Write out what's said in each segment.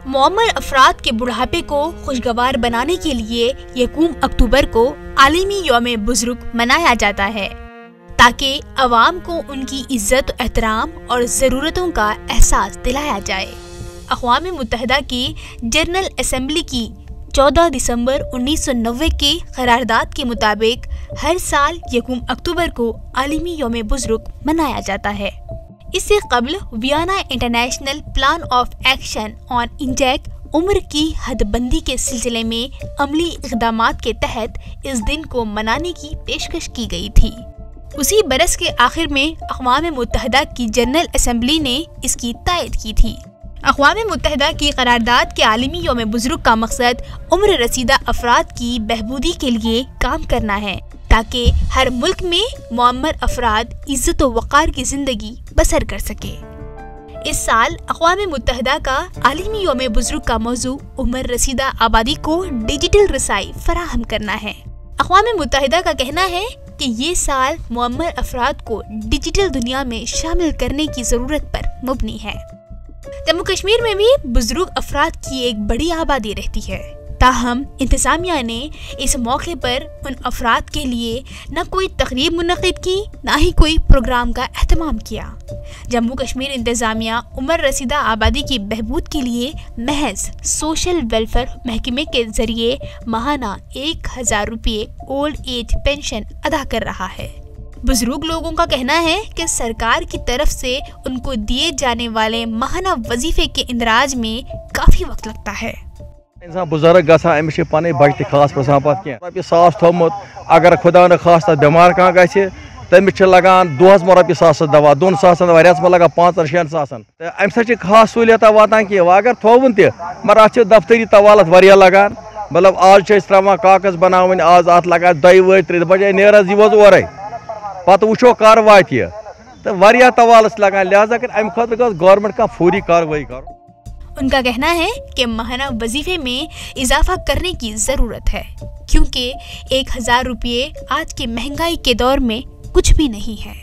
معمر افراد کے بڑھاپے کو خوشگوار بنانے کے لیے 1 اکتوبر کو عالمی یوم بزرگ منایا جاتا ہے تاکہ عوام کو ان کی عزت و احترام اور ضرورتوں کا احساس دلایا جائے۔ اقوام متحدہ کی جنرل اسمبلی کی 14 دسمبر 1990 کی قرارداد کے مطابق ہر سال 1 اکتوبر کو عالمی یوم بزرگ منایا جاتا ہے۔ اس سے قبل Vienna international plan of action on انٹیک عمر کی حد بندی کے سلسلے میں عملی اقدامات کے تحت اس دن کو منانے کی پیشکش کی گئی تھی۔ اسی برس کے آخر میں اقوام متحدہ کی جنرل اسمبلی نے اس کی تائید کی تھی۔ اقوام متحدہ کی قرارداد کے عالمی یوم بزرگ کا مقصد عمر رسیدہ افراد کی بہبودی کے لیے کام کرنا ہے تاکہ ہر ملک میں معمر افراد عزت و وقار کی زندگی بسر کر سکے۔ اس سال اقوام متحدہ کا عالمی یوم بزرگ کا موضوع عمر رسیدہ آبادی کو ڈیجیٹل رسائی فراہم کرنا ہے۔ اقوام متحدہ کا کہنا ہے کہ یہ سال معمر افراد کو ڈیجیٹل دنیا میں شامل کرنے کی ضرورت پر مبنی ہے۔ جموں کشمیر میں بھی بزرگ افراد کی ایک بڑی آبادی رہتی ہے، تاہم انتظامیہ نے اس موقع پر ان افراد کے لیے نہ کوئی تقریب منعقد کی نہ ہی کوئی پروگرام کا اہتمام کیا۔ جموں کشمیر انتظامیہ عمر رسیدہ آبادی کی بہبود کے لیے محض سوشل ویلفیئر محکمے کے ذریعے ماہانہ 1000 روپے اولڈ ایج پینشن ادا کر رہا ہے۔ بزرگ لوگوں کا کہنا ہے کہ سرکار کی طرف سے ان کو دیے جانے والے ماہانہ وظیفے کے اندراج میں کافی وقت لگتا ہے۔ انسان بزرگ گژھان امس پن بچہ خاص پرسان پہ کی رۄپیہِ 1000 تھوٚمُت اگر خدا نخواستہ بیمار کانٛہہ گژھِ تٔمِس چھِ لگان دۄہس ما رۄپیہِ 1000 دوا 2 ساسن دوا رٮ۪تس ما لگان 5-6 ساسن تہٕ امہِ سۭتۍ چھِ خاص سہوٗلیتا واتان کینٛہہ وۄنۍ اگر تھووُن تہِ مگر اتھ چھِ دفتری توالت واریاہ لگان مطلب آز چھِ أسۍ ترٛاوان کاغذ بناوٕنۍ آز اتھ لگان 2 ؤری 3 بجے نیر حظ یہِ اورے پتہٕ وٕچھو کر واتہِ یہِ تہٕ واریاہ توالت لگان لہذا کر امہِ خٲطرٕ گٔژھ گورمنٹ کانٛہہ فوری کاروٲیی کرُن۔ ان کا کہنا ہے کہ ماہانہ وظیفے میں اضافہ کرنے کی ضرورت ہے کیونکہ 1000 روپے آج کی مہنگائی کے دور میں کچھ بھی نہیں ہے۔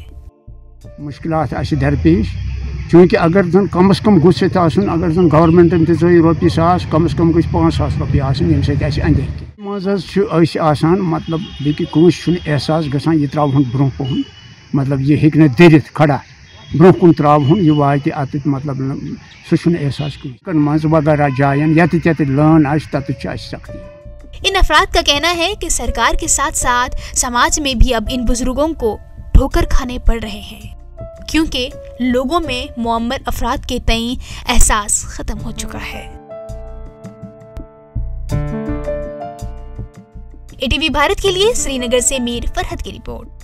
مشکلات درپیش چونکہ اگر زن کم از کم گھس اگر زن گورمنٹن تھی رۄپیہِ 1000 کم از کم گژھِ 5,000 رۄپیہِ آسٕنۍ ییٚمہِ سۭتۍ اَسہِ أنٛدۍ منٛز آسان مطلب بیٚکہِ کٲنٛسہِ چھُنہٕ احساس گژھان یہِ ترٛاوہون برٛونٛہہ کُن مطلب یہِ ہیٚکہِ نہٕ دٔرِتھ کھڑا برٛونٛہہ کُن ترٛاوہون یہِ واتہِ اَتٮ۪تھ مطلب سُہ چھُنہٕ احساس کٲنٛسہِ منٛز وغیرہ جایَن ییٚتٮ۪تھ لٲن آسہِ تَتٮ۪تھ چھِ اَسہِ سختی۔ ان افراد کا کہنا ہے کہ سرکار کے ساتھ ساتھ سماج میں بھی اب ان بزرگوں کو ٹھوکر کھانے پڑ رہے ہیں کیونکہ لوگوں میں معمر افراد کے تئیں احساس ختم ہو چکا ہے۔ ATV بھارت کے لیے سری نگر سے میر فرحت کی رپورٹ۔